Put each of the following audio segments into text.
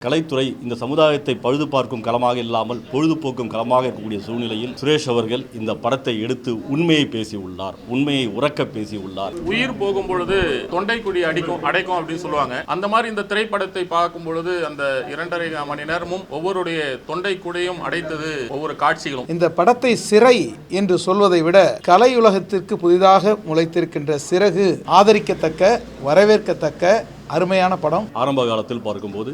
கலைத்துறை இந்த சமுதாயத்தை பழுது பார்க்கும் களமாக இல்லாமல் பொழுதுபோக்கும் களமாக இருக்கக்கூடிய சூழ்நிலையில் சுரேஷ் அவர்கள் இந்த படத்தை எடுத்து உண்மையை பேசியுள்ளார், உண்மையை உறக்க பேசியுள்ளார். உயிர் போகும் பொழுது தொண்டைக்குடி அடைக்கும் அப்படின்னு சொல்லுவாங்க. அந்த மாதிரி இந்த திரைப்படத்தை பார்க்கும் பொழுது அந்த 2.5 மணி நேரமும் ஒவ்வொருடைய தொண்டைக்குடியும் அடைத்தது ஒவ்வொரு காட்சிகளும். இந்த படத்தை சிறை என்று சொல்வதை விட கலையுலகத்திற்கு புதிதாக முளைத்திருக்கின்ற சிறகு ஆதரிக்கத்தக்க, வரவேற்கத்தக்க அருமையான படம். ஆரம்ப காலத்தில் பார்க்கும்போது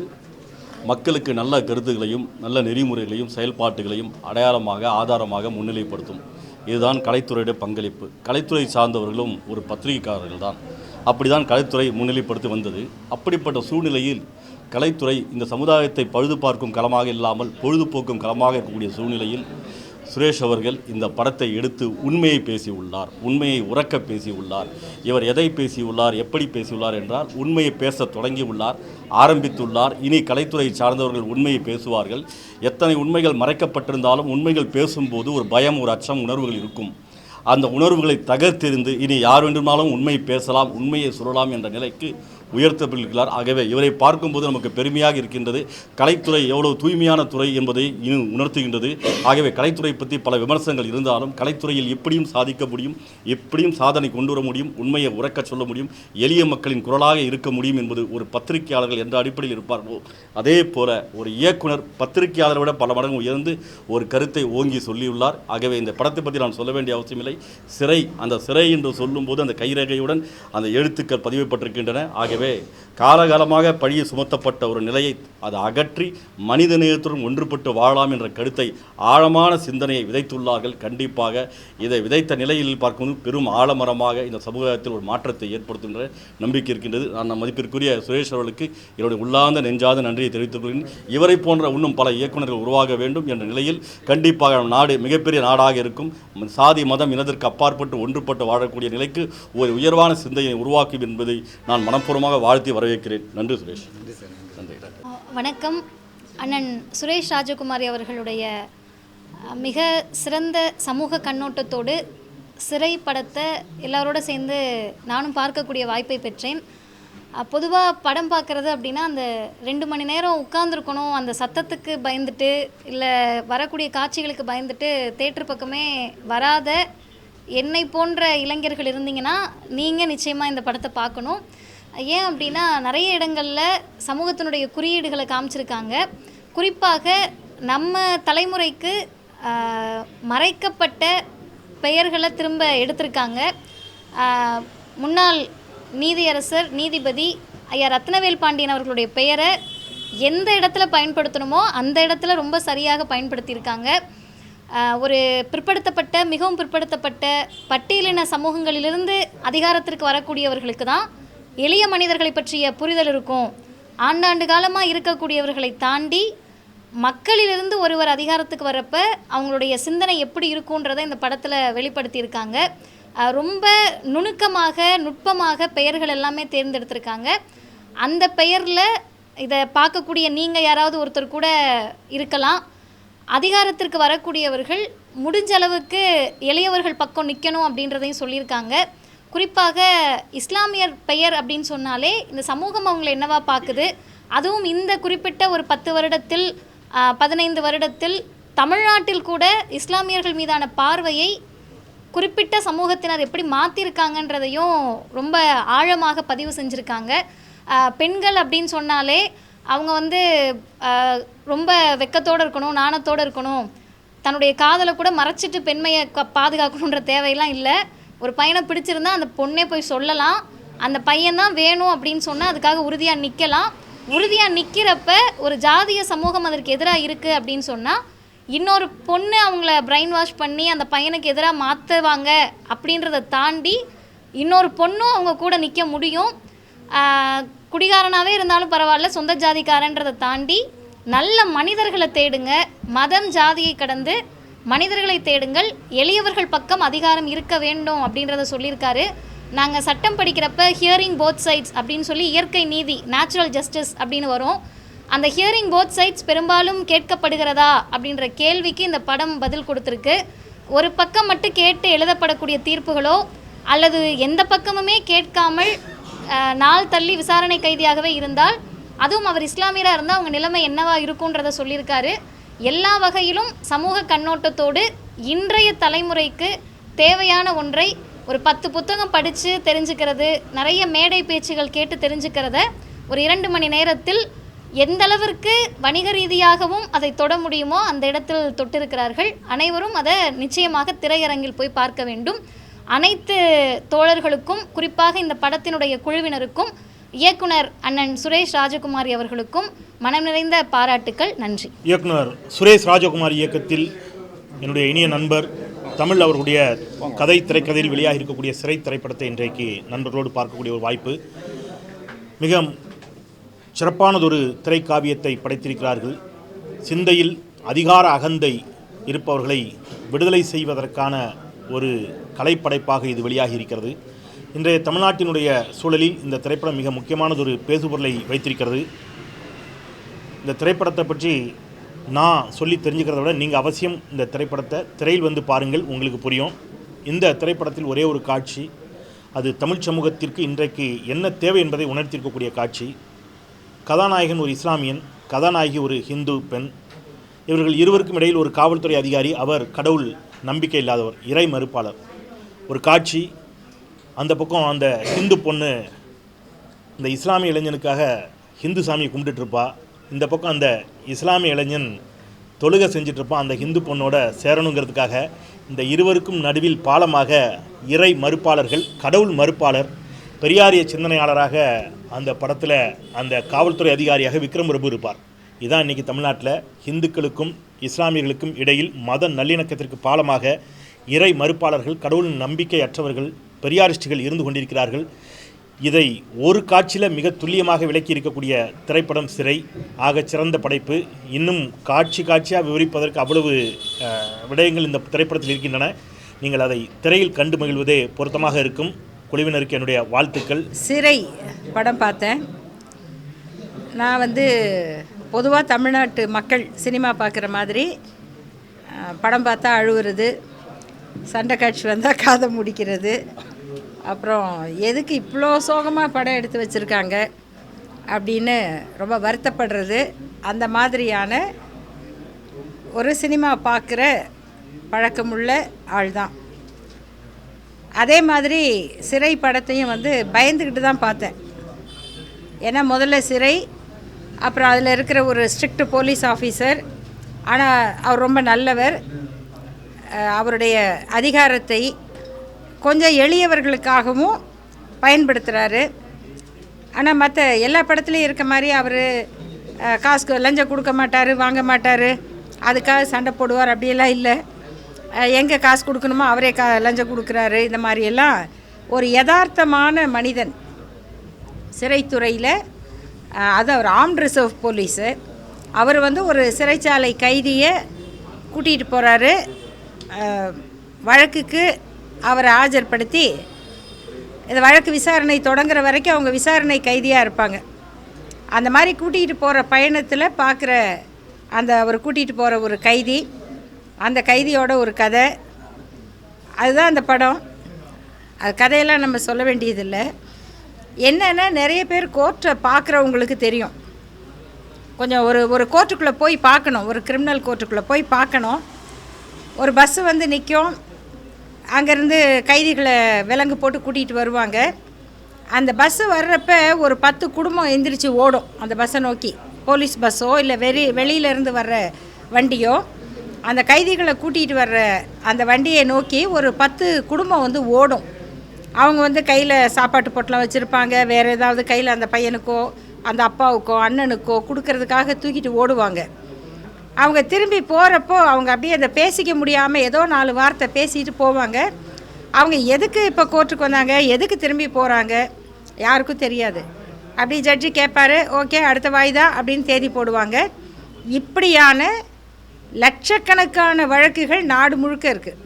மக்களுக்கு நல்ல கருத்துக்களையும் நல்ல நெறிமுறைகளையும் செயல்பாட்டுகளையும் அடையாளமாக ஆதாரமாக முன்னிலைப்படுத்தும். இதுதான் கலைத்துறையுடைய பங்களிப்பு. கலைத்துறை சார்ந்தவர்களும் ஒரு பத்திரிகைக்காரர்கள் தான். அப்படி தான் கலைத்துறை முன்னிலைப்படுத்தி வந்தது. அப்படிப்பட்ட சூழ்நிலையில் கலைத்துறை இந்த சமுதாயத்தை பழுது பார்க்கும் களமாக இல்லாமல் பொழுதுபோக்கும் களமாக இருக்கக்கூடிய சூழ்நிலையில் சுரேஷ் அவர்கள் இந்த படத்தை எடுத்து உண்மையை பேசியுள்ளார், உண்மையை உறக்க பேசியுள்ளார். இவர் எதை பேசியுள்ளார், எப்படி பேசியுள்ளார் என்றால் உண்மையை பேச தொடங்கியுள்ளார், ஆரம்பித்துள்ளார். இனி கலைத்துறை சார்ந்தவர்கள் உண்மையை பேசுவார்கள். எத்தனை உண்மைகள் மறைக்கப்பட்டிருந்தாலும் உண்மைகள் பேசும்போது ஒரு பயம், ஒரு அச்சம் உணர்வுகள் இருக்கும். அந்த உணர்வுகளை தகர்த்தெறிந்து இனி யார் வேண்டுமானாலும் உண்மையை பேசலாம், உண்மையை சொல்லலாம் என்ற நிலைக்கு உயர்த்தப்பட்டிருக்கிறார். ஆகவே இவரை பார்க்கும்போது நமக்கு பெருமையாக இருக்கின்றது. கலைத்துறை எவ்வளவு தூய்மையான துறை என்பதை இன்னும் உணர்த்துகின்றது. ஆகவே கலைத்துறை பற்றி பல விமர்சனங்கள் இருந்தாலும் கலைத்துறையில் எப்படியும் சாதிக்க முடியும், எப்படியும் சாதனை கொண்டு வர முடியும், உண்மையை உறக்க சொல்ல முடியும், எளிய மக்களின் குரலாக இருக்க முடியும் என்பது ஒரு பத்திரிகையாளர்கள் என்ற அடிப்படையில் இருப்பார்களோ அதே போல ஒரு இயக்குனர் பத்திரிகையாளரை விட பல மடங்கு உயர்ந்து ஒரு கருத்தை ஓங்கி சொல்லியுள்ளார். ஆகவே இந்த படத்தை பற்றி நான் சொல்ல வேண்டிய அவசியமில்லை. சிறை, அந்த சிறை என்று சொல்லும்போது அந்த கைரேகையுடன் அந்த எழுத்துக்கள் பதிவுப்பட்டிருக்கின்றன. ஆகவே காலகாலமாக பழியை சுமத்தப்பட்ட ஒரு நிலையை அதை அகற்றி மனித நேயத்துடன் ஒன்றுபட்டு வாழலாம் என்ற கருத்தை, ஆழமான சிந்தனையை விதைத்துள்ளார்கள். கண்டிப்பாக இதை விதைத்த நிலையில் பார்க்கும்போது பெரும் ஆழமரமாக இந்த சமூகத்தில் ஒரு மாற்றத்தை ஏற்படுத்துகின்ற நம்பிக்கை இருக்கின்றது. நான் மதிப்பிற்குரிய சுரேஷ் அவர்களுக்கு என்னுடைய உள்ளார்ந்த நெஞ்சாத நன்றியை தெரிவித்துக் கொள்கிறேன். இவரை போன்ற இன்னும் பல இயக்குநர்கள் உருவாக வேண்டும் என்ற நிலையில் கண்டிப்பாக நாடு மிகப்பெரிய நாடாக இருக்கும். சாதி மதம் இனத்திற்கு அப்பாற்பட்டு ஒன்றுபட்டு வாழக்கூடிய நிலைக்கு ஒரு உயர்வான சிந்தையை உருவாக்கும் என்பதை நான் மனப்பூர்வமாக வாழ்த்தி வரவேற்கிறேன். நன்றி சுரேஷ். நன்றி. வணக்கம். அண்ணன் சுரேஷ் ராஜகுமாரி அவர்களுடைய மிக சிறந்த சமூக கண்ணோட்டத்தோடு சிறை படத்தை எல்லாரோட சேர்ந்து நானும் பார்க்கக்கூடிய வாய்ப்பை பெற்றேன். பொதுவாக படம் பார்க்குறது அப்படின்னா அந்த 2 மணி நேரம் உட்கார்ந்துருக்கணும், அந்த சத்தத்துக்கு பயந்துட்டு இல்லை வரக்கூடிய காட்சிகளுக்கு பயந்துட்டு தேட்டர் பக்கமே வராத என்னை போன்ற இளைஞர்கள் இருந்தீங்கன்னா நீங்கள் நிச்சயமாக இந்த படத்தை பார்க்கணும். ஏன் அப்படின்னா நிறைய இடங்களில் சமூகத்தினுடைய குறியீடுகளை காமிச்சிருக்காங்க. குறிப்பாக நம்ம தலைமுறைக்கு மறைக்கப்பட்ட பெயர்களை திரும்ப எடுத்திருக்காங்க. முன்னாள் நீதியரசர் நீதிபதி ஐயா ரத்னவேல் பாண்டியன் அவர்களுடைய பெயரை எந்த இடத்துல பயன்படுத்தணுமோ அந்த இடத்துல ரொம்ப சரியாக பயன்படுத்தியிருக்காங்க. ஒரு பிற்படுத்தப்பட்ட, மிகவும் பிற்படுத்தப்பட்ட பட்டியலின சமூகங்களிலிருந்து அதிகாரத்திற்கு வரக்கூடியவர்களுக்கு தான் எளிய மனிதர்களை பற்றிய புரிதல் இருக்கும். ஆண்டாண்டு காலமாக இருக்கக்கூடியவர்களை தாண்டி மக்களிலிருந்து ஒருவர் அதிகாரத்துக்கு வரப்போ அவங்களுடைய சிந்தனை எப்படி இருக்குன்றதை இந்த படத்தில் வெளிப்படுத்தியிருக்காங்க. ரொம்ப நுணுக்கமாக, நுட்பமாக பெயர்கள் எல்லாமே தேர்ந்தெடுத்திருக்காங்க. அந்த பெயரில் இதை பார்க்கக்கூடிய நீங்கள் யாராவது ஒருத்தர் கூட இருக்கலாம். அதிகாரத்திற்கு வரக்கூடியவர்கள் முடிஞ்ச அளவுக்கு எளியவர்கள் பக்கம் நிற்கணும் அப்படின்றதையும் சொல்லியிருக்காங்க. குறிப்பாக இஸ்லாமியர் பெயர் அப்படின்னு சொன்னாலே இந்த சமூகம் அவங்களை என்னவா பார்க்குது, அதுவும் இந்த குறிப்பிட்ட ஒரு 10 வருடத்தில் 15 வருடத்தில் தமிழ்நாட்டில் கூட இஸ்லாமியர்கள் மீதான பார்வையை குறிப்பிட்ட சமூகத்தினர் எப்படி மாற்றிருக்காங்கன்றதையும் ரொம்ப ஆழமாக பதிவு செஞ்சுருக்காங்க. பெண்கள் அப்படின்னு சொன்னாலே அவங்க ரொம்ப வெக்கத்தோடு இருக்கணும், நாணத்தோடு இருக்கணும், தன்னுடைய காதலை கூட மறைச்சிட்டு பெண்மையை பாதுகாக்கணுன்ற தேவையெல்லாம் இல்லை. ஒரு பையனை பிடிச்சிருந்தா அந்த பொண்ணே போய் சொல்லலாம், அந்த பையன்தான் வேணும் அப்படின்னு சொன்னால் அதுக்காக உறுதியாக நிற்கலாம். உறுதியாக நிற்கிறப்ப ஒரு ஜாதிய சமூகம் அதற்கு எதிராக இருக்குது அப்படின்னு சொன்னால் இன்னொரு பொண்ணு அவங்கள பிரெயின் வாஷ் பண்ணி அந்த பையனுக்கு எதிராக மாற்றுவாங்க அப்படின்றத தாண்டி இன்னொரு பொண்ணும் அவங்க கூட நிற்க முடியும். குடிகாரனாகவே இருந்தாலும் பரவாயில்ல, சொந்த ஜாதிக்காரன்றதை தாண்டி நல்ல மனிதர்களை தேடுங்க, மதம் ஜாதியை கடந்து மனிதர்களை தேடுங்கள், எளியவர்கள் பக்கம் அதிகாரம் இருக்க வேண்டும் அப்படின்றத சொல்லியிருக்காரு. நாங்கள் சட்டம் படிக்கிறப்ப ஹியரிங் போத் சைட்ஸ் அப்படின்னு சொல்லி இயற்கை நீதி, நேச்சுரல் ஜஸ்டிஸ் அப்படின்னு வரும். அந்த ஹியரிங் போத் சைட்ஸ் பெரும்பாலும் கேட்கப்படுகிறதா அப்படின்ற கேள்விக்கு இந்த படம் பதில் கொடுத்துருக்கு. ஒரு பக்கம் மட்டும் கேட்டு எழுதப்படக்கூடிய தீர்ப்புகளோ அல்லது எந்த பக்கமுமே கேட்காமல் நாள் தள்ளி விசாரணை கைதியாகவே இருந்தால் அதுவும் அவர் இஸ்லாமியராக இருந்தால் அவங்க நிலைமை என்னவா இருக்குன்றத சொல்லியிருக்காரு. எல்லா வகையிலும் சமூக கண்ணோட்டத்தோடு இன்றைய தலைமுறைக்கு தேவையான ஒன்றை ஒரு 10 புத்தகம் படித்து தெரிஞ்சுக்கிறது, நிறைய மேடை பேச்சுகள் கேட்டு தெரிஞ்சுக்கிறத ஒரு 2 மணி நேரத்தில் எந்த அளவிற்கு வணிக ரீதியாகவும் அதை தொட முடியுமோ அந்த இடத்தில் தொட்டிருக்கிறார்கள். அனைவரும் அதை நிச்சயமாக திரையரங்கில் போய் பார்க்க வேண்டும். அனைத்து தோழர்களுக்கும், குறிப்பாக இந்த படத்தினுடைய குழுவினருக்கும், இயக்குனர் அண்ணன் சுரேஷ் ராஜகுமாரி அவர்களுக்கும் மனம் நிறைந்த பாராட்டுக்கள். நன்றி. இயக்குனர் சுரேஷ் ராஜகுமாரி இயக்கத்தில் என்னுடைய இனிய நண்பர் தமிழ் அவர்களுடைய திரைக்கதையில் வெளியாக இருக்கக்கூடிய சிறை திரைப்படத்தை இன்றைக்கு நண்பர்களோடு பார்க்கக்கூடிய ஒரு வாய்ப்பு. மிக சிறப்பானதொரு திரைக்காவியத்தை படைத்திருக்கிறார்கள். சிந்தையில் அதிகார அகந்தை இருப்பவர்களை விடுதலை செய்வதற்கான ஒரு கலைப்படைப்பாக இது வெளியாகி இருக்கிறது. இன்றைய தமிழ்நாட்டினுடைய சூழலில் இந்த திரைப்படம் மிக முக்கியமானதொரு பேசுபொருளை வைத்திருக்கிறது. இந்த திரைப்படத்தை பற்றி நான் சொல்லி தெரிஞ்சுக்கிறத விட நீங்கள் அவசியம் இந்த திரைப்படத்தை திரையில் வந்து பாருங்கள், உங்களுக்கு புரியும். இந்த திரைப்படத்தில் ஒரே ஒரு காட்சி, அது தமிழ் சமூகத்திற்கு இன்றைக்கு என்ன தேவை என்பதை உணர்த்தியிருக்கக்கூடிய காட்சி. கதாநாயகன் ஒரு இஸ்லாமியன், கதாநாயகி ஒரு ஹிந்து பெண். இவர்கள் இருவருக்கும் இடையில் ஒரு காவல்துறை அதிகாரி, அவர் கடவுள் நம்பிக்கை இல்லாதவர், இறை மறுப்பாளர். ஒரு காட்சி, அந்த பக்கம் அந்த ஹிந்து பொண்ணு இந்த இஸ்லாமிய இளைஞனுக்காக ஹிந்து சாமியை கும்பிட்டுட்ருப்பா, இந்த பக்கம் அந்த இஸ்லாமிய இளைஞன் தொழுகை செஞ்சிட்ருப்பான் அந்த ஹிந்து பொண்ணோட சேரணுங்கிறதுக்காக. இந்த இருவருக்கும் நடுவில் பாலமாக இறை மறுப்பாளர்கள், கடவுள் மறுப்பாளர், பெரியாரிய சிந்தனையாளராக அந்த படத்தில் அந்த காவல்துறை அதிகாரியாக விக்ரம் பிரபு இருப்பார். இதான் இன்றைக்கி தமிழ்நாட்டில் ஹிந்துக்களுக்கும் இஸ்லாமியர்களுக்கும் இடையில் மத நல்லிணக்கத்திற்கு பாலமாக இறை மறுப்பாளர்கள், கடவுள் நம்பிக்கை அற்றவர்கள், பெரியாரிஸ்டுகள் இருந்து கொண்டிருக்கிறார்கள். இதை ஒரு காட்சியில் மிக துல்லியமாக விளக்கி இருக்கக்கூடிய திரைப்படம் சிறை. ஆக சிறந்த படைப்பு. இன்னும் காட்சியாக விவரிப்பதற்கு அவ்வளவு விடயங்கள் இந்த திரைப்படத்தில் இருக்கின்றன. நீங்கள் அதை திரையில் கண்டு மகிழ்வதே பொருத்தமாக இருக்கும். குழுவினருக்கு என்னுடைய வாழ்த்துக்கள். சிறை படம் பார்த்தேன். நான் பொதுவாக தமிழ்நாட்டு மக்கள் சினிமா பார்க்குற மாதிரி படம் பார்த்தா அழுவுறது, சண்டை காட்சி வந்தால் காதை முடிக்கிறது, அப்புறம் எதுக்கு இவ்வளோ சோகமாக படம் எடுத்து வச்சுருக்காங்க அப்படின்னு ரொம்ப வருத்தப்படுறது, அந்த மாதிரியான ஒரு சினிமா பார்க்குற பழக்கமுள்ள ஆள் தான். அதே மாதிரி சிறை படத்தையும் பயந்துக்கிட்டு தான் பார்த்தேன். ஏன்னா முதல்ல சிறை, அப்புறம் அதில் இருக்கிற ஒரு ஸ்ட்ரிக்ட் போலீஸ் ஆஃபீஸர், ஆனால் அவர் ரொம்ப நல்லவர். அவருடைய அதிகாரத்தை கொஞ்சம் எளியவர்களுக்காகவும் பயன்படுத்துகிறாரு. ஆனால் மற்ற எல்லா படத்துலையும் இருக்க மாதிரி அவர் காசுக்கு லஞ்சம் கொடுக்க மாட்டார், வாங்க மாட்டார், அதுக்காக சண்டை போடுவார், அப்படியெல்லாம் இல்லை. எங்கே காசு கொடுக்கணுமோ அவரே லஞ்சம் கொடுக்குறாரு. இந்த மாதிரியெல்லாம் ஒரு யதார்த்தமான மனிதன் சிறைத்துறையில். அது அவர் ஆர்ம்ட் ரிசர்வ் போலீஸு. அவர் ஒரு சிறைச்சாலை கைதியை கூட்டிகிட்டு போகிறாரு. வழக்குக்கு அவரை ஆஜர்படுத்தி இந்த வழக்கு விசாரணை தொடங்குற வரைக்கும் அவங்க விசாரணை கைதியாக இருப்பாங்க. அந்த மாதிரி கூட்டிகிட்டு போகிற பயணத்தில் பார்க்குற அவர் கூட்டிகிட்டு போகிற ஒரு கைதி, அந்த கைதியோட ஒரு கதை, அதுதான் அந்த படம். அது கதையெல்லாம் நம்ம சொல்ல வேண்டியதில்லை. என்னென்னா நிறைய பேர் கோர்ட்டை பார்க்குறவங்களுக்கு தெரியும். கொஞ்சம் ஒரு கோர்ட்டுக்குள்ளே போய் பார்க்கணும், ஒரு கிரிமினல் கோர்ட்டுக்குள்ளே போய் பார்க்கணும். ஒரு பஸ்ஸு நிற்கும், அங்கேருந்து கைதிகளை விலங்கு போட்டு கூட்டிகிட்டு வருவாங்க. அந்த பஸ்ஸு வர்றப்ப ஒரு 10 குடும்பம் எந்திரிச்சு ஓடும் அந்த பஸ்ஸை நோக்கி. போலீஸ் பஸ்ஸோ இல்லை வெளியிலேருந்து வர்ற வண்டியோ அந்த கைதிகளை கூட்டிகிட்டு வர்ற அந்த வண்டியை நோக்கி ஒரு 10 குடும்பம் ஓடும். அவங்க கையில் சாப்பாட்டு பொட்டலம் வச்சுருப்பாங்க, வேறு ஏதாவது கையில் அந்த பையனுக்கோ அந்த அப்பாவுக்கோ அண்ணனுக்கோ கொடுக்கறதுக்காக தூக்கிட்டு ஓடுவாங்க. அவங்க திரும்பி போகிறப்போ அவங்க அப்படியே அதை பேசிக்க முடியாமல் ஏதோ 4 வார்த்தை பேசிட்டு போவாங்க. அவங்க எதுக்கு இப்போ கோர்ட்டுக்கு வந்தாங்க, எதுக்கு திரும்பி போகிறாங்க யாருக்கும் தெரியாது. அப்படி ஜட்ஜி கேட்பார், ஓகே அடுத்த வாய்தா அப்படின்னு தேதி போடுவாங்க. இப்படியான லட்சக்கணக்கான வழக்குகள் நாடு முழுக்க இருக்குது.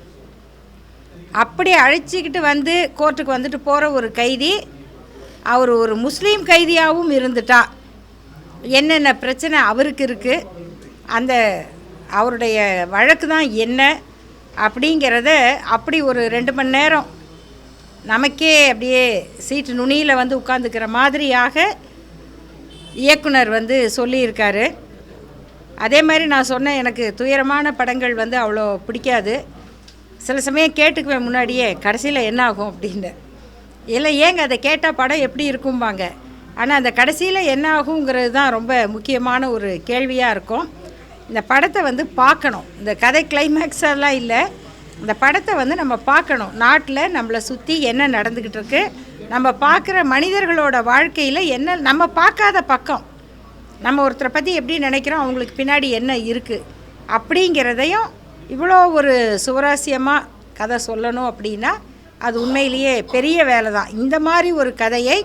அப்படி அழைச்சிக்கிட்டு கோர்ட்டுக்கு வந்துட்டு போகிற ஒரு கைதி, அவர் ஒரு முஸ்லீம் கைதியாகவும் இருந்துட்டா என்னென்ன பிரச்சனை அவருக்கு இருக்குது, அந்த அவருடைய வழக்கு தான் என்ன அப்படிங்கிறத அப்படி ஒரு 2 மணி நேரம் நமக்கே அப்படியே சீட்டு நுனியில் உட்காந்துக்கிற மாதிரியாக இயக்குனர் வந்து சொல்லியிருக்காரு. அதே மாதிரி நான் சொன்னேன், எனக்கு துயரமான படங்கள் வந்து அவ்வளோ பிடிக்காது. சில சமயம் கேட்டுக்குவேன் முன்னாடியே, கடைசியில் என்ன ஆகும் அப்படின்னு. இல்லை ஏங்க அதை கேட்டால் படம் எப்படி இருக்கும்பாங்க. ஆனால் அந்த கடைசியில் என்ன ஆகுங்கிறது தான் ரொம்ப முக்கியமான ஒரு கேள்வியாக இருக்கும். இந்த படத்தை வந்து பார்க்கணும். இந்த கதை கிளைமேக்ஸ் எல்லாம் இல்லை, இந்த படத்தை வந்து நம்ம பார்க்கணும். நாட்டில் நம்மளை சுற்றி என்ன நடந்துக்கிட்டு இருக்கு, நம்ம பார்க்குற மனிதர்களோட வாழ்க்கையில் என்ன நம்ம பார்க்காத பக்கம், நம்ம ஒருத்தரை பற்றி எப்படி நினைக்கிறோம், அவங்களுக்கு பின்னாடி என்ன இருக்குது அப்படிங்கிறதையும் இவ்வளோ ஒரு சுவராசியமாக கதை சொல்லணும் அப்படின்னா அது உண்மையிலேயே பெரிய வேலை தான். இந்த மாதிரி ஒரு கதையை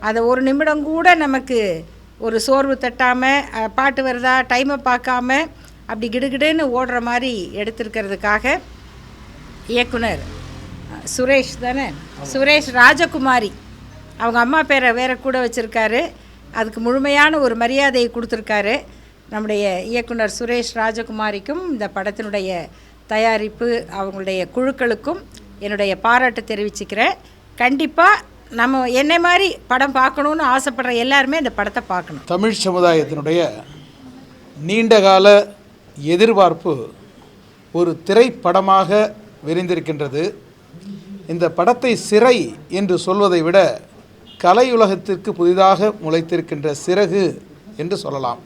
அதை ஒரு நிமிடம் கூட நமக்கு ஒரு சோர்வு தட்டாமல், பாட்டு வருதா டைமை பார்க்காம அப்படி கிடுகிடுன்னு ஓடுற மாதிரி எடுத்திருக்கிறதுக்காக இயக்குனர் சுரேஷ் தானே, சுரேஷ் ராஜகுமாரி, அவங்க அம்மா பேரை வேற கூட வச்சுருக்காரு. அதுக்கு முழுமையான ஒரு மரியாதையை கொடுத்துருக்காரு. நம்முடைய இயக்குனர் சுரேஷ் ராஜகுமாரிக்கும் இந்த படத்தினுடைய தயாரிப்பு அவங்களுடைய குழுக்களுக்கும் என்னுடைய பாராட்டு தெரிவிச்சுக்கிறேன். கண்டிப்பாக நம்ம என்னை மாதிரி படம் பார்க்கணுன்னு ஆசைப்படுற எல்லாருமே இந்த படத்தை பார்க்கணும். தமிழ் சமுதாயத்தினுடைய நீண்டகால எதிர்பார்ப்பு ஒரு திரைப்படமாக விரிந்திருக்கின்றது. இந்த படத்தை சிறை என்று சொல்வதை விட கலையுலகத்திற்கு புதிதாக முளைத்திருக்கின்ற சிறகு என்று சொல்லலாம்.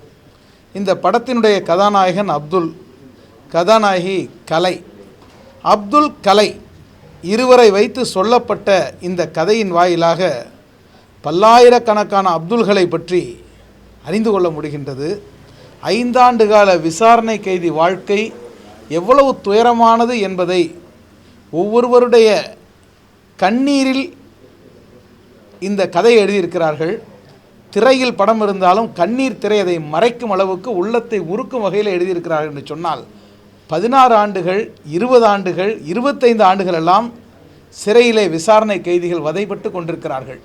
இந்த படத்தினுடைய கதாநாயகன் அப்துல், கதாநாயகி கலை. அப்துல், கலை இருவரை வைத்து சொல்லப்பட்ட இந்த கதையின் வாயிலாக பல்லாயிரக்கணக்கான அப்துல்களை பற்றி அறிந்து கொள்ள முடிகின்றது. 5 ஆண்டு கால விசாரணை கைதி வாழ்க்கை எவ்வளவு துயரமானது என்பதை ஒவ்வொருவருடைய கண்ணீரில் இந்த கதையை எழுதியிருக்கிறார்கள். திரையில் படம் இருந்தாலும் கண்ணீர் திரை அதை மறைக்கும் அளவுக்கு உள்ளத்தை உருக்கும் வகையில் எழுதியிருக்கிறார்கள் என்று சொன்னால் 16 ஆண்டுகள், 20 ஆண்டுகள், 25 ஆண்டுகள் எல்லாம் சிறையிலே விசாரணை கைதிகள் வதைப்பட்டு கொண்டிருக்கிறார்கள்.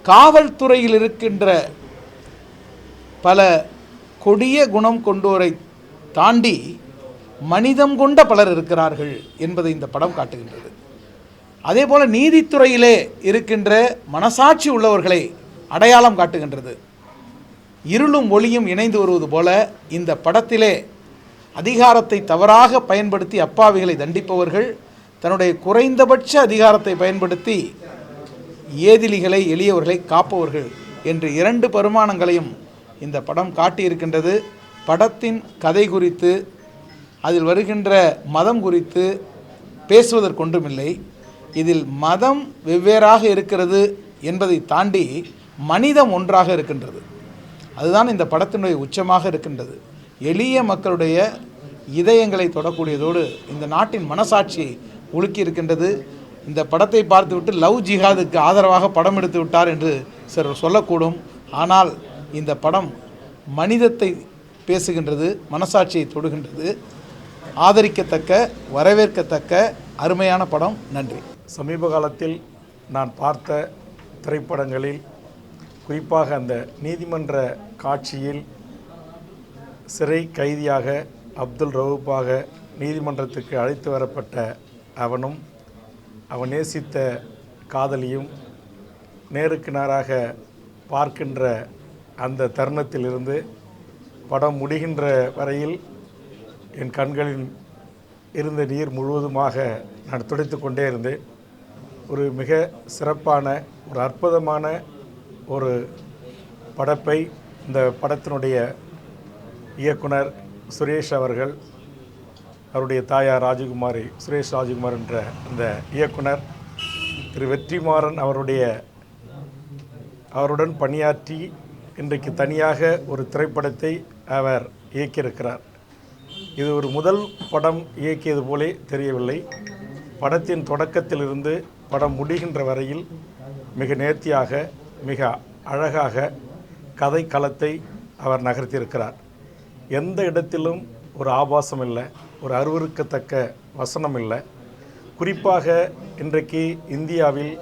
காவல்துறையில் இருக்கின்ற பல கொடிய குணம் கொண்டோரை தாண்டி மனிதம் கொண்ட பலர் இருக்கிறார்கள் என்பதை இந்த படம் காட்டுகின்றது. அதே போல் நீதித்துறையிலே இருக்கின்ற மனசாட்சி உள்ளவர்களை அடையாளம் காட்டுகின்றது. இருளும் ஒளியும் இணைந்து வருவது போல இந்த படத்திலே அதிகாரத்தை தவறாக பயன்படுத்தி அப்பாவிகளை தண்டிப்பவர்கள், தன்னுடைய குறைந்தபட்ச அதிகாரத்தை பயன்படுத்தி ஏதிலிகளை எளியவர்களை காப்பவர்கள் என்று 2 பரிமாணங்களையும் இந்த படம் காட்டியிருக்கின்றது. படத்தின் கதை குறித்து, அதில் வருகின்ற மதம் குறித்து பேசுவதற்கொன்றுமில்லை. இதில் மதம் வெவ்வேறாக இருக்கிறது என்பதை தாண்டி மனிதம் ஒன்றாக இருக்கின்றது. அதுதான் இந்த படத்தினுடைய உச்சமாக இருக்கின்றது. எளிய மக்களுடைய இதயங்களை தொடக்கூடியதோடு இந்த நாட்டின் மனசாட்சியை உலுக்கி இருக்கின்றது. இந்த படத்தை பார்த்துவிட்டு லவ் ஜிஹாதுக்கு ஆதரவாக படம் எடுத்து விட்டார் என்று சிலர் சொல்லக்கூடும். ஆனால் இந்த படம் மனிதத்தை பேசுகின்றது, மனசாட்சியை தொடுகின்றது. ஆதரிக்கத்தக்க, வரவேற்கத்தக்க அருமையான படம். நன்றி. சமீப காலத்தில் நான் பார்த்த திரைப்படங்களில், குறிப்பாக அந்த நீதிமன்ற காட்சியில் சிறை கைதியாக அப்துல் ரவுப்பாக நீதிமன்றத்துக்கு அழைத்து வரப்பட்ட அவனும் அவன் நேசித்த காதலியும் நேருக்கு நேராக பார்க்கின்ற அந்த தருணத்திலிருந்து படம் முடிகின்ற வரையில் என் கண்களில் இருந்த நீர் முழுவதுமாக நான் துடைத்து கொண்டே இருந்தேன். ஒரு மிக சிறப்பான, ஒரு அற்புதமான ஒரு படைப்பை இந்த படத்தினுடைய இயக்குனர் சுரேஷ் அவர்கள், அவருடைய தாயார் ராஜகுமாரி, சுரேஷ் ராஜகுமார் என்ற அந்த இயக்குனர் திரு வெற்றிமாறன் அவருடன் பணியாற்றி இன்றைக்கு தனியாக ஒரு திரைப்படத்தை அவர் இயக்கியிருக்கிறார். இது ஒரு முதல் படம் இயக்கியது போலே தெரியவில்லை. படத்தின் தொடக்கத்திலிருந்து படம் முடிகின்ற வரையில் மிக நேர்த்தியாக, மிக அழகாக கதை களத்தை அவர் நகர்த்தியிருக்கிறார். எந்த இடத்திலும் ஒரு ஆபாசம் இல்லை, ஒரு அருவருக்கத்தக்க வசனம் இல்லை. குறிப்பாக இன்றைக்கு இந்தியாவில்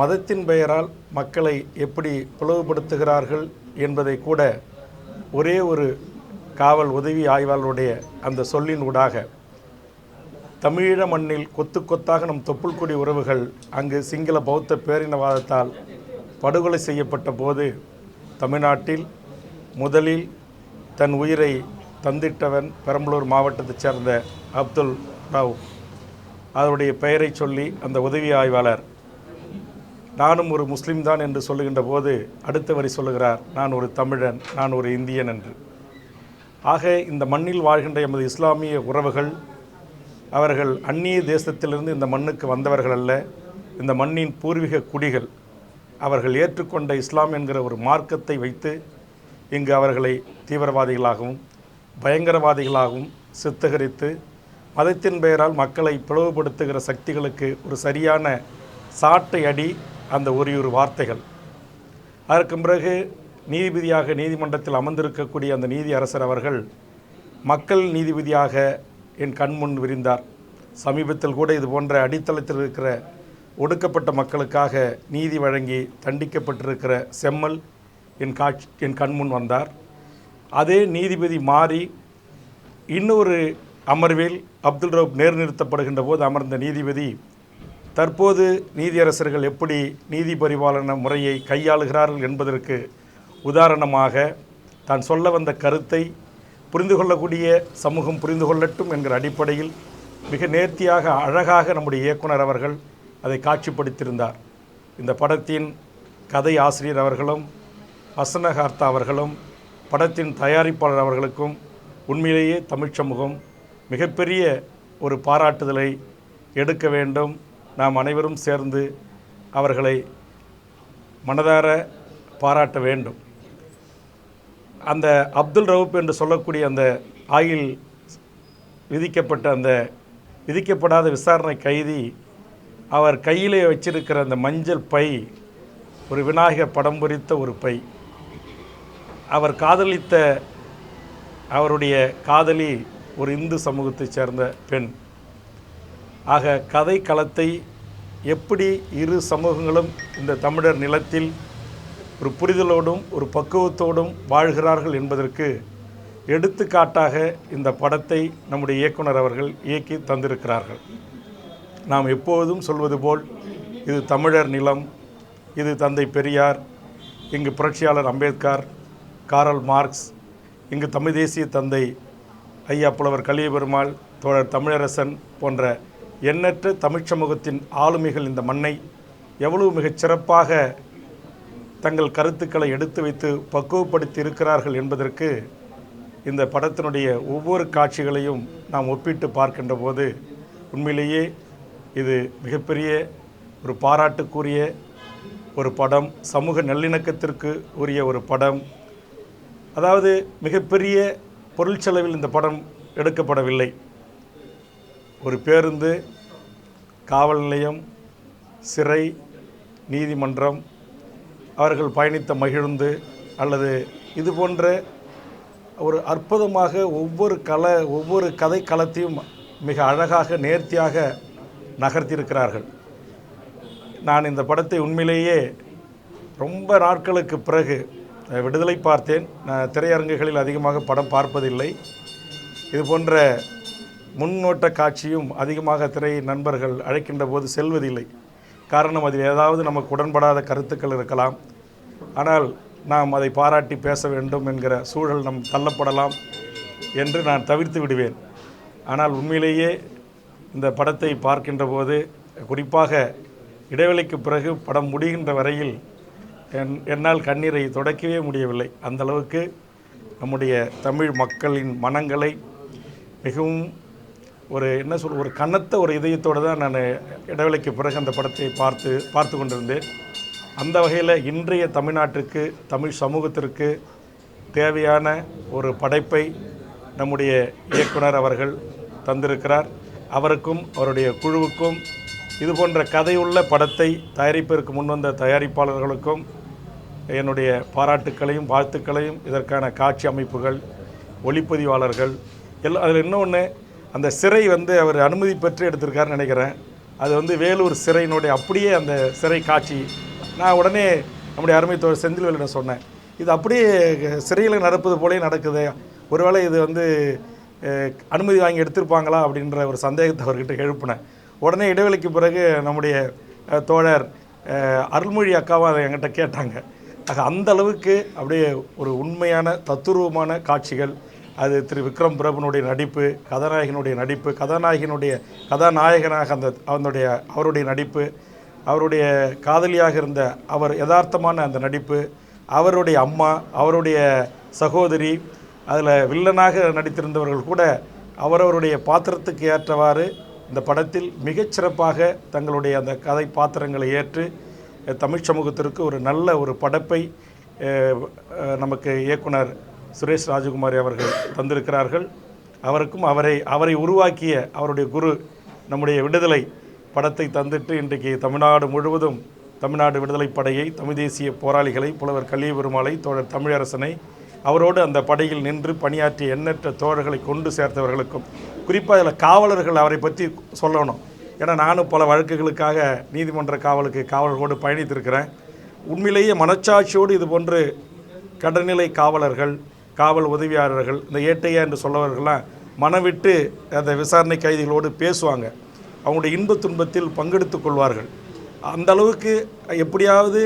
மதத்தின் பெயரால் மக்களை எப்படி பிளவுபடுத்துகிறார்கள் என்பதை கூட ஒரே ஒரு காவல் உதவி ஆய்வாளருடைய அந்த சொல்லின் ஊடாக, தமிழீழ மண்ணில் கொத்து கொத்தாக நம் தொப்புள்கொடி உறவுகள் அங்கு சிங்கள பௌத்த பேரினவாதத்தால் படுகொலை செய்யப்பட்ட போது தமிழ்நாட்டில் முதலில் தன் உயிரை தந்திட்டவன் பெரம்பலூர் மாவட்டத்தைச் சேர்ந்த அப்துல் ரவுப். அவருடைய பெயரை சொல்லி அந்த உதவி ஆய்வாளர் நானும் ஒரு முஸ்லீம் தான் என்று சொல்லுகின்ற போது அடுத்த வரி சொல்லுகிறார், நான் ஒரு தமிழன், நான் ஒரு இந்தியன் என்று. ஆக இந்த மண்ணில் வாழ்கின்ற எமது இஸ்லாமிய உறவுகள் அவர்கள் அந்நிய தேசத்திலிருந்து இந்த மண்ணுக்கு வந்தவர்கள் அல்ல, இந்த மண்ணின் பூர்வீக குடிகள். அவர்கள் ஏற்றுக்கொண்ட இஸ்லாம் என்கிற ஒரு மார்க்கத்தை வைத்து இங்கு அவர்களை தீவிரவாதிகளாகவும் பயங்கரவாதிகளாகவும் சித்தகரித்து மதத்தின் பெயரால் மக்களை பிளவுபடுத்துகிற சக்திகளுக்கு ஒரு சரியான சாட்டை அடி அந்த ஒரு வார்த்தைகள். அதற்கு பிறகு நீதிபதியாக நீதிமன்றத்தில் அமர்ந்திருக்கக்கூடிய அந்த நீதி அரசர் அவர்கள் மக்கள் நீதிபதியாக என் கண்முன் விரிந்தார். சமீபத்தில் கூட இது போன்ற அடித்தளத்தில் இருக்கிற ஒடுக்கப்பட்ட மக்களுக்காக நீதி வழங்கி தண்டிக்கப்பட்டிருக்கிற செம்மல் என் கண்முன் வந்தார். அதே நீதிபதி மாறி இன்னொரு அமர்வில் அப்துல் ரவுப் நிறுத்தப்படுகின்ற போது அமர்ந்த நீதிபதி தற்போது நீதியரசர்கள் எப்படி நீதி பரிபாலன முறையை கையாளுகிறார்கள் என்பதற்கு உதாரணமாக தான் சொல்ல வந்த கருத்தை புரிந்து கொள்ளக்கூடிய சமூகம் புரிந்து கொள்ளட்டும் என்கிற அடிப்படையில் மிக நேர்த்தியாக அழகாக நம்முடைய இயக்குனர் அவர்கள் அதை காட்சிப்படுத்தியிருந்தார். இந்த படத்தின் கதை ஆசிரியர் அவர்களும் வசனகார்த்தா அவர்களும் படத்தின் தயாரிப்பாளர் அவர்களுக்கும் உண்மையிலேயே தமிழ் சமூகம் மிகப்பெரிய ஒரு பாராட்டுதலை எடுக்க வேண்டும். நாம் அனைவரும் சேர்ந்து அவர்களை மனதார பாராட்ட வேண்டும். அந்த அப்துல் ரவுப் என்று சொல்லக்கூடிய அந்த ஆயில் விதிக்கப்பட்ட அந்த விதிக்கப்படாத விசாரணை கைதி அவர் கையிலே வச்சிருக்கிற அந்த மஞ்சள் பை ஒரு விநாயகர் படம் பொறித்த ஒரு பை. அவர் காதலித்த அவருடைய காதலி ஒரு இந்து சமூகத்தைச் சேர்ந்த பெண். ஆக கதை களத்தை எப்படி இரு சமூகங்களும் இந்த தமிழர் நிலத்தில் ஒரு புரிதலோடும் ஒரு பக்குவத்தோடும் வாழ்கிறார்கள் என்பதற்கு எடுத்துக்காட்டாக இந்த படத்தை நம்முடைய இயக்குனர் அவர்கள் இயக்கி தந்திருக்கிறார்கள். நாம் எப்போதும் சொல்வது போல் இது தமிழர் நிலம், இது தந்தை பெரியார், இங்கு புரட்சியாளர் அம்பேத்கர், காரல் மார்க்ஸ், இங்கு தமிழ் தேசிய தந்தை ஐயா புலவர் கலியபெருமாள், தோழர் தமிழரசன் போன்ற எண்ணற்ற தமிழ் சமூகத்தின் ஆளுமைகள் இந்த மண்ணை எவ்வளவு மிகச் சிறப்பாக தங்கள் கருத்துக்களை எடுத்து வைத்து பக்குவப்படுத்தி இருக்கிறார்கள் என்பதற்கு இந்த படத்தினுடைய ஒவ்வொரு காட்சிகளையும் நாம் ஒப்பிட்டு பார்க்கின்ற போது உண்மையிலேயே இது மிகப்பெரிய ஒரு பாராட்டுக்குரிய ஒரு படம், சமூக நல்லிணக்கத்திற்கு உரிய ஒரு படம். அதாவது மிகப்பெரிய பொருள் செலவில் இந்த படம் எடுக்கப்படவில்லை. ஒரு பேருந்து, காவல் நிலையம், சிறை, நீதிமன்றம், அவர்கள் பயணித்த மகிழுந்து அல்லது இது போன்ற ஒரு அற்புதமாக ஒவ்வொரு கதை களத்தையும் மிக அழகாக நேர்த்தியாக நகர்த்தியிருக்கிறார்கள். நான் இந்த படத்தை உண்மையிலேயே ரொம்ப நாட்களுக்கு பிறகு விடுதலை பார்த்தேன். நான் திரையரங்குகளில் அதிகமாக படம் பார்ப்பதில்லை. இது போன்ற முன்னோட்ட காட்சியும் அதிகமாக திரை நண்பர்கள் அழைக்கின்ற போது செல்வதில்லை. காரணம், அதில் ஏதாவது நமக்கு உடன்படாத கருத்துக்கள் இருக்கலாம். ஆனால் நாம் அதை பாராட்டி பேச வேண்டும் என்கிற சூழல் நம் தள்ளப்படலாம் என்று நான் தவிர்த்து விடுவேன். ஆனால் உண்மையிலேயே இந்த படத்தை பார்க்கின்ற போது, குறிப்பாக இடைவெளிக்கு பிறகு படம் முடிகின்ற வரையில் என்னால் கண்ணீரை துடைக்கவே முடியவில்லை. அந்தளவுக்கு நம்முடைய தமிழ் மக்களின் மனங்களை மிகவும் ஒரு கனத்த ஒரு இதயத்தோடு தான் நான் இடைவெளிக்கு பிறகு அந்த படத்தை பார்த்து கொண்டிருந்தேன். அந்த வகையில் இன்றைய தமிழ்நாட்டுக்கு, தமிழ் சமூகத்திற்கு தேவையான ஒரு படைப்பை நம்முடைய இயக்குனர் அவர்கள் தந்திருக்கிறார். அவருக்கும் அவருடைய குழுவுக்கும் இது போன்ற கதையுள்ள படத்தை தயாரிப்பதற்கு முன்வந்த தயாரிப்பாளர்களுக்கும் என்னுடைய பாராட்டுக்களையும் வாழ்த்துக்களையும், இதற்கான காட்சி அமைப்புகள், ஒளிப்பதிவாளர்கள் எல்லாம். அதில் இன்னொன்று, அந்த சிறை அவர் அனுமதி பெற்று எடுத்திருக்காருன்னு நினைக்கிறேன். அது வேலூர் சிறையினுடைய அப்படியே அந்த சிறை காட்சி. நான் உடனே நம்முடைய அருமை தோழர் செந்தில்வேலிடம் சொன்னேன், இது அப்படியே சிறையில் நடப்பது போலே நடக்குது, ஒருவேளை இது அனுமதி வாங்கி எடுத்திருப்பாங்களா அப்படின்ற ஒரு சந்தேகத்தை அவர்கிட்ட எழுப்பினேன். உடனே இடைவெளிக்கு பிறகு நம்முடைய தோழர் அருள்மொழி அக்காவும் அதை என்கிட்ட கேட்டாங்க. அந்த அளவுக்கு அப்படியே ஒரு உண்மையான தத்துரூபமான காட்சிகள். அது திரு விக்ரம் பிரபுனுடைய நடிப்பு, கதாநாயகனுடைய கதாநாயகனாக அவருடைய நடிப்பு, அவருடைய காதலியாக இருந்த அவர் யதார்த்தமான அந்த நடிப்பு, அவருடைய அம்மா, அவருடைய சகோதரி, அதில் வில்லனாக நடித்திருந்தவர்கள் கூட அவரவருடைய பாத்திரத்துக்கு ஏற்றவாறு இந்த படத்தில் மிகச்சிறப்பாக தங்களுடைய அந்த கதை பாத்திரங்களை ஏற்று தமிழ் சமூகத்திற்கு ஒரு நல்ல ஒரு படைப்பை நமக்கு இயக்குனர் சுரேஷ் ராஜகுமாரி அவர்கள் தந்திருக்கிறார்கள். அவருக்கும் அவரை உருவாக்கிய அவருடைய குரு நம்முடைய விடுதலை படத்தை தந்துட்டு இன்றைக்கு தமிழ்நாடு முழுவதும் தமிழ்நாடு விடுதலை படையை, தமிழ் தேசிய போராளிகளை, புலவர் கலிய பெருமாளை, தோழர் தமிழரசனை, அவரோடு அந்த படையில் நின்று பணியாற்றிய எண்ணற்ற தோழர்களை கொண்டு சேர்த்தவர்களுக்கும், குறிப்பாக அதில் காவலர்கள் அவரை பற்றி சொல்லணும். ஏன்னா நானும் பல வழக்குகளுக்காக நீதிமன்ற காவலர்களோடு பயணித்திருக்கிறேன். உண்மையிலேயே மனச்சாட்சியோடு இது போன்று கடநிலை காவலர்கள், காவல் உதவியாளர்கள், இந்த ஏட்டையா என்று சொல்லவர்கள்லாம் மனவிட்டு அந்த விசாரணை கைதிகளோடு பேசுவாங்க. அவங்களுடைய இன்ப துன்பத்தில் பங்கெடுத்து கொள்வார்கள். அந்த அளவுக்கு எப்படியாவது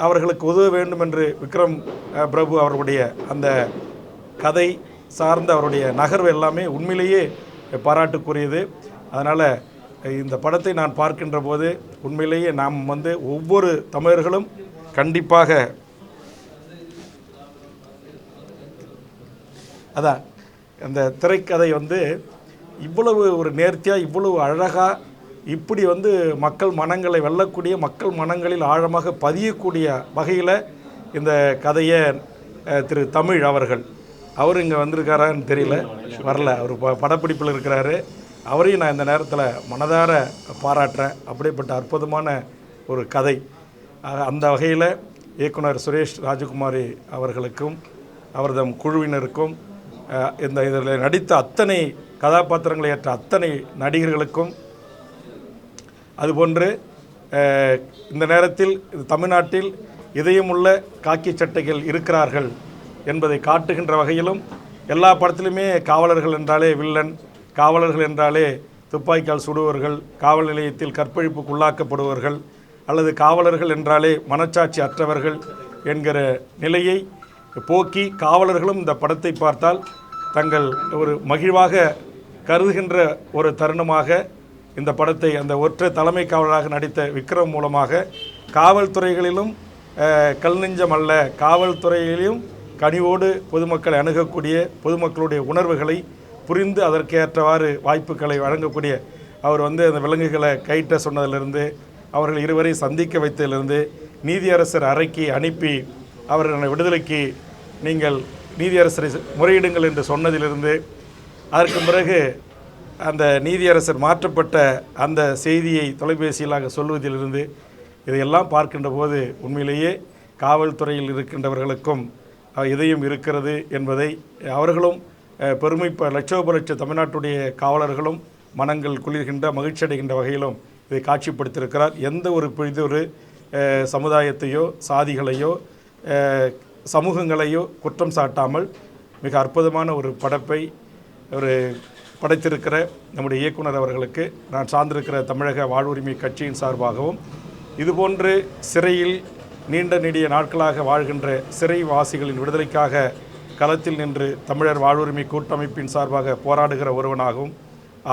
அவர்களுக்கு உதவ வேண்டும் என்று விக்ரம் பிரபு அவர்களுடைய அந்த கதை சார்ந்த அவருடைய நகர்வு எல்லாமே உண்மையிலேயே பாராட்டுக்குரியது. அதனால் இந்த படத்தை நான் பார்க்கின்ற போது உண்மையிலேயே நாம் ஒவ்வொரு தமிழர்களும் கண்டிப்பாக அதான் அந்த திரைக்கதை இவ்வளவு ஒரு நேர்த்தியாக, இவ்வளவு அழகாக, இப்படி மக்கள் மனங்களை வெல்லக்கூடிய, மக்கள் மனங்களில் ஆழமாக பதியக்கூடிய வகையில் இந்த கதையை திரு தமிழ் அவர்கள், அவர் இங்கே வந்திருக்காரான்னு தெரியல, வரல, அவர் படப்பிடிப்பில் இருக்கிறாரு. அவரையும் நான் இந்த நேரத்தில் மனதார பாராட்டுறேன். அப்படிப்பட்ட அற்புதமான ஒரு கதை. அந்த வகையில் இயக்குனர் சுரேஷ் ராஜகுமாரி அவர்களுக்கும் அவர்தம் குழுவினருக்கும் இதில் நடித்த அத்தனை கதாபாத்திரங்களை ஏற்ற அத்தனை நடிகர்களுக்கும், அதுபோன்று இந்த நேரத்தில் தமிழ்நாட்டில் இதயமுள்ள காக்கி சட்டைகள் இருக்கிறார்கள் என்பதை காட்டுகின்ற வகையிலும், எல்லா படத்திலுமே காவலர்கள் என்றாலே வில்லன், காவலர்கள் என்றாலே துப்பாக்கியால் சுடுவர்கள், காவல் நிலையத்தில் கற்பழிப்புக்கு உள்ளாக்கப்படுவர்கள், அல்லது காவலர்கள் என்றாலே மனச்சாட்சி அற்றவர்கள் என்கிற நிலையை போக்கி காவலர்களும் இந்த படத்தை பார்த்தால் தங்கள் ஒரு மகிழ்வாக கருதுகின்ற ஒரு தருணமாக இந்த படத்தை அந்த ஒற்றை தலைமை காவலராக நடித்த விக்ரம் மூலமாக காவல்துறைகளிலும் கல் நெஞ்சம் அல்ல, காவல்துறையிலும் கனிவோடு பொதுமக்களை அணுகக்கூடிய, பொதுமக்களுடைய உணர்வுகளை புரிந்து அதற்கேற்றவாறு வாய்ப்புகளை வழங்கக்கூடிய, அவர் அந்த விலங்குகளை கைட்ட சொன்னதிலிருந்து, அவர்கள் இருவரை சந்திக்க வைத்ததிலிருந்து, நீதியரசர் அறைக்கு அனுப்பி அவர்கள் விடுதலைக்கு நீங்கள் நீதியரசரை முறையிடுங்கள் என்று சொன்னதிலிருந்து, அதற்கு பிறகு அந்த நீதியரசர் மாற்றப்பட்ட அந்த செய்தியை தொலைபேசியிலாக சொல்வதிலிருந்து, இதையெல்லாம் பார்க்கின்ற போது உண்மையிலேயே காவல்துறையில் இருக்கின்றவர்களுக்கும் இதயம் இருக்கிறது என்பதை அவர்களும் லட்சோப லட்ச தமிழ்நாட்டுடைய காவலர்களும் மனங்கள் குளிர்கின்ற, மகிழ்ச்சி அடைகின்ற வகையிலும் இதை காட்சிப்படுத்தியிருக்கிறார். எந்த ஒரு பிரிதொரு சமுதாயத்தையோ சாதிகளையோ சமூகங்களையோ குற்றம் சாட்டாமல் மிக அற்புதமான ஒரு படைப்பை படைத்திருக்கிற நம்முடைய இயக்குனர் அவர்களுக்கு நான் சார்ந்திருக்கிற தமிழக வாழ்வுரிமை கட்சியின் சார்பாகவும், இதுபோன்று சிறையில் நீண்ட நெடிய நாட்களாக வாழ்கின்ற சிறைவாசிகளின் விடுதலைக்காக களத்தில் நின்று தமிழர் வாழ்வுரிமை கூட்டமைப்பின் சார்பாக போராடுகிற ஒருவனாகவும்,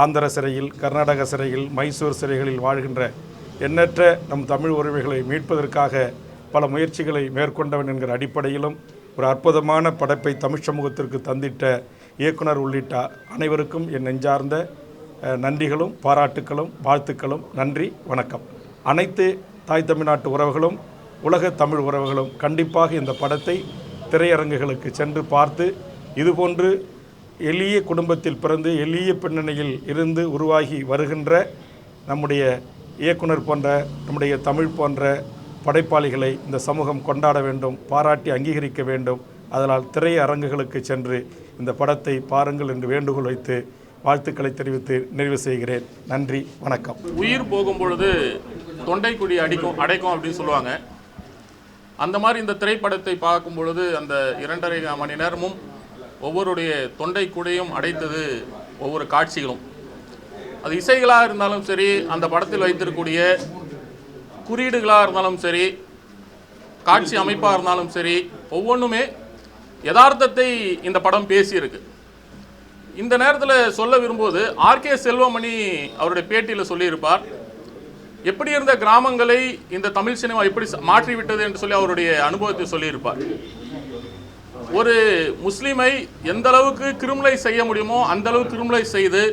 ஆந்திர சிறையில், கர்நாடக சிறையில், மைசூர் சிறைகளில் வாழ்கின்ற எண்ணற்ற நம் தமிழ் உரிமைகளை மீட்பதற்காக பல முயற்சிகளை மேற்கொண்டவன் என்கிற அடிப்படையிலும் ஒரு அற்புதமான படைப்பை தமிழ் சமூகத்திற்கு தந்திட்ட இயக்குனர் உள்ளிட்ட அனைவருக்கும் என் நெஞ்சார்ந்த நன்றிகளும் பாராட்டுக்களும் வாழ்த்துக்களும். நன்றி, வணக்கம். அனைத்து தாய் தமிழ்நாட்டு உறவுகளும் உலக தமிழ் உறவுகளும் கண்டிப்பாக இந்த படத்தை திரையரங்குகளுக்கு சென்று பார்த்து, இதுபோன்று எளிய குடும்பத்தில் பிறந்து எளிய பின்னணியில் இருந்து உருவாகி வருகின்ற நம்முடைய இயக்குனர் போன்ற, நம்முடைய தமிழ் போன்ற படைப்பாளிகளை இந்த சமூகம் கொண்டாட வேண்டும், பாராட்டி அங்கீகரிக்க வேண்டும். அதனால் திரையரங்குகளுக்கு சென்று இந்த படத்தை பாருங்கள் என்று வேண்டுகோள் வைத்து வாழ்த்துக்களை தெரிவித்து நிறைவு செய்கிறேன். நன்றி, வணக்கம். உயிர் போகும் பொழுது தொண்டைக்குடி அடைக்கும் அப்படின்னு சொல்லுவாங்க. அந்த மாதிரி இந்த திரைப்படத்தை பார்க்கும் பொழுது அந்த 2.5 மணி நேரமும் ஒவ்வொருடைய தொண்டைக்குடியும் அடைத்தது ஒவ்வொரு காட்சிகளும். அது இசைகளாக இருந்தாலும் சரி, அந்த படத்தில் வைத்திருக்கக்கூடிய குறியீடுகளாக இருந்தாலும் சரி, காட்சி அமைப்பாக இருந்தாலும் சரி, ஒவ்வொன்றுமே யதார்த்தத்தை இந்த படம் பேசியிருக்கு. இந்த நேரத்தில் சொல்ல விரும்புவது, ஆர்கே செல்வமணி அவருடைய பேட்டியில் சொல்லியிருப்பார், எப்படி இருந்த கிராமங்களை இந்த தமிழ் சினிமா எப்படி மாற்றிவிட்டது என்று சொல்லி அவருடைய அனுபவத்தை சொல்லியிருப்பார். ஒரு முஸ்லீமை எந்த அளவுக்கு கிரிமினலை செய்ய முடியுமோ அந்த அளவுக்கு கிரிமினலை செய்து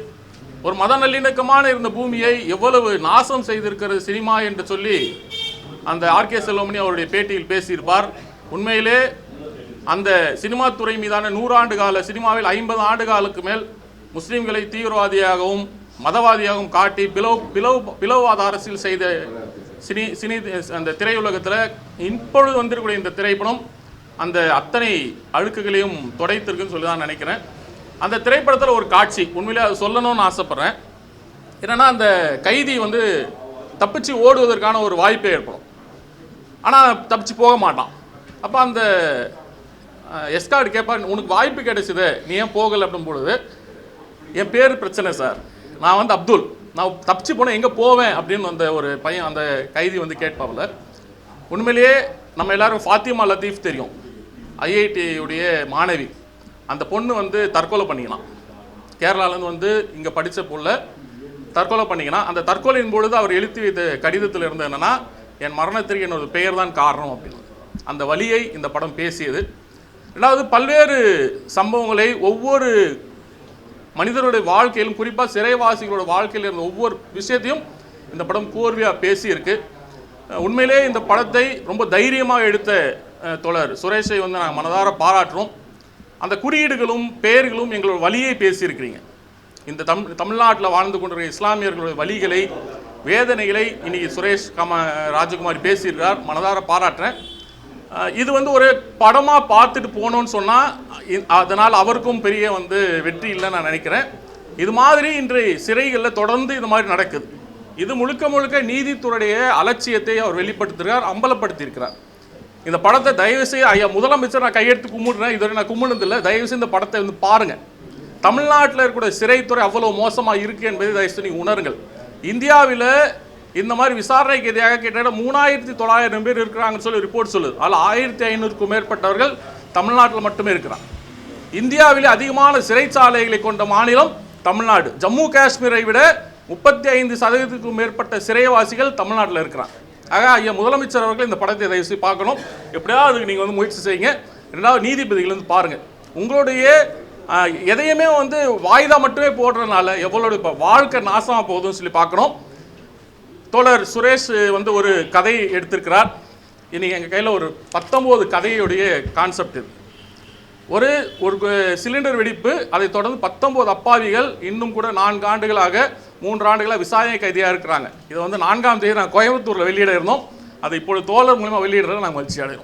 ஒரு மத நல்லிணக்கமான இருந்த பூமியை எவ்வளவு நாசம் செய்திருக்கிறது சினிமா என்று சொல்லி அந்த ஆர்கே செல்வமணி அவருடைய பேட்டியில் பேசியிருப்பார். உண்மையிலே அந்த சினிமா துறை மீதான 100 ஆண்டு கால சினிமாவில் 50 ஆண்டு காலுக்கு மேல் முஸ்லீம்களை தீவிரவாதியாகவும் மதவாதியாகவும் காட்டி பிளவுவாத அரசியல் செய்த சினி அந்த திரையுலகத்தில் இப்பொழுது வந்திருக்கக்கூடிய இந்த திரைப்படம் அந்த அத்தனை அழுக்குகளையும் துடைத்திருக்குன்னு சொல்லி தான் நினைக்கிறேன். அந்த திரைப்படத்தில் ஒரு காட்சி உண்மையிலே அது சொல்லணும்னு ஆசைப்பட்றேன். என்னென்னா, அந்த கைதி வந்து தப்பிச்சு ஓடுவதற்கான ஒரு வாய்ப்பே ஏற்படும். ஆனால் தப்பிச்சு போக மாட்டான். அப்போ அந்த எஸ்கார்டு கேட்பார், உனக்கு வாய்ப்பு கிடைச்சிது, நீ ஏன் போகலை அப்படின் பொழுது, என் பேர் பிரச்சனை சார், நான் வந்து அப்துல், நான் தப்பிச்சு போனேன், எங்கே போவேன் அப்படின்னு அந்த ஒரு பையன் அந்த கைதி வந்து கேட்பாவில். உண்மையிலேயே நம்ம எல்லாரும் ஃபாத்திமா லத்தீஃப் தெரியும், ஐஐடியுடைய மாணவி. அந்த பொண்ணு வந்து தற்கொலை பண்ணிக்கலாம். கேரளாவிலேருந்து வந்து இங்கே படித்த பொண்ணு தற்கொலை பண்ணிக்கலாம். அந்த தற்கொலையின் பொழுது அவர் எழுதி வைத்த கடிதத்தில் இருந்து என்னென்னா, என் மரணத்திற்கு என்னோட பெயர் தான் காரணம் அப்படின்னு. அந்த வலியை இந்த படம் பேசியது. ரெண்டாவது, பல்வேறு சம்பவங்களை ஒவ்வொரு மனிதருடைய வாழ்க்கையிலும், குறிப்பாக சிறைவாசிகளோட வாழ்க்கையில் இருந்த ஒவ்வொரு விஷயத்தையும் இந்த படம் கோர்வையாக பேசியிருக்கு. உண்மையிலே இந்த படத்தை ரொம்ப தைரியமாக எடுத்த தோழர் சுரேஷை வந்து நாங்கள் மனதார பாராட்டுறோம். அந்த குறியீடுகளும் பெயர்களும் எங்களோட வலியை பேசியிருக்கிறீங்க. இந்த தமிழ்நாட்டில் வாழ்ந்து கொண்டிருக்கிற இஸ்லாமியர்களுடைய வலிகளை, வேதனைகளை இன்னைக்கு சுரேஷ் ராஜகுமாரி பேசியிருக்கிறார். மனதார பாராட்டுறேன். இது வந்து ஒரு படமாக பார்த்துட்டு போகணுன்னு சொன்னால் அதனால் அவருக்கும் பெரிய வந்து வெற்றி இல்லைன்னு நான் நினைக்கிறேன். இது மாதிரி இன்று சிறைகளில் தொடர்ந்து இது மாதிரி நடக்குது. இது முழுக்க முழுக்க நீதித்துறையுடைய அலட்சியத்தை அவர் வெளிப்படுத்துகிறார், அம்பலப்படுத்தியிருக்கிறார். இந்த படத்தை தயவுசெய்து, ஐயா முதலமைச்சர் நான் கையெடுத்து கும்பிடுறேன், இதுவரை நான் கும்பிடுனதில்லை, தயவுசெய்து இந்த படத்தை வந்து பாருங்கள். தமிழ்நாட்டில் இருக்கக்கூடிய சிறைத்துறை அவ்வளோ மோசமாக இருக்குது என்பதை தயவுசெய்து நீங்கள் உணருங்கள். இந்தியாவில் இந்த மாதிரி விசாரணை கைதியாக கிட்டத்தட்ட 3900 பேர் இருக்கிறாங்கன்னு சொல்லி ரிப்போர்ட் சொல்லுது. அதில் 1500க்கும் மேற்பட்டவர்கள் தமிழ்நாட்டில் மட்டுமே இருக்கிறாங்க. இந்தியாவிலே அதிகமான சிறைச்சாலைகளை கொண்ட மாநிலம் தமிழ்நாடு. ஜம்மு காஷ்மீரை விட 35% மேற்பட்ட சிறைவாசிகள் தமிழ்நாட்டில் இருக்கிறாங்க. ஆக ஐயா முதலமைச்சர் அவர்கள் இந்த படத்தை தயவுசெய்து பார்க்கணும். எப்படியாவது நீங்கள் வந்து முயற்சி செய்யுங்க. ரெண்டாவது, நீதிபதிகள் வந்து பாருங்கள். உங்களுடைய எதையுமே வந்து வாய்தா மட்டுமே போடுறதுனால எவ்வளோ இப்போ வாழ்க்கை நாசமாக போகுதுன்னு சொல்லி பார்க்கணும். தோழர் சுரேஷ் வந்து ஒரு கதை எடுத்திருக்கிறார். இன்னைக்கு எங்கள் கையில் ஒரு 19 கதையுடைய கான்செப்ட் இது. ஒரு சிலிண்டர் வெடிப்பு, அதை தொடர்ந்து 19 அப்பாவிகள் இன்னும் கூட 4 ஆண்டுகளாக 3 ஆண்டுகளாக விசாரணை கைதியாக இருக்கிறாங்க. இதை வந்து 4ஆம் தேதி நாங்கள் கோயம்புத்தூரில் வெளியிட இருந்தோம். அதை இப்பொழுது தோழர் மூலமாக வெளியிடுறத நாங்கள் மகிழ்ச்சி அடைகிறோம்.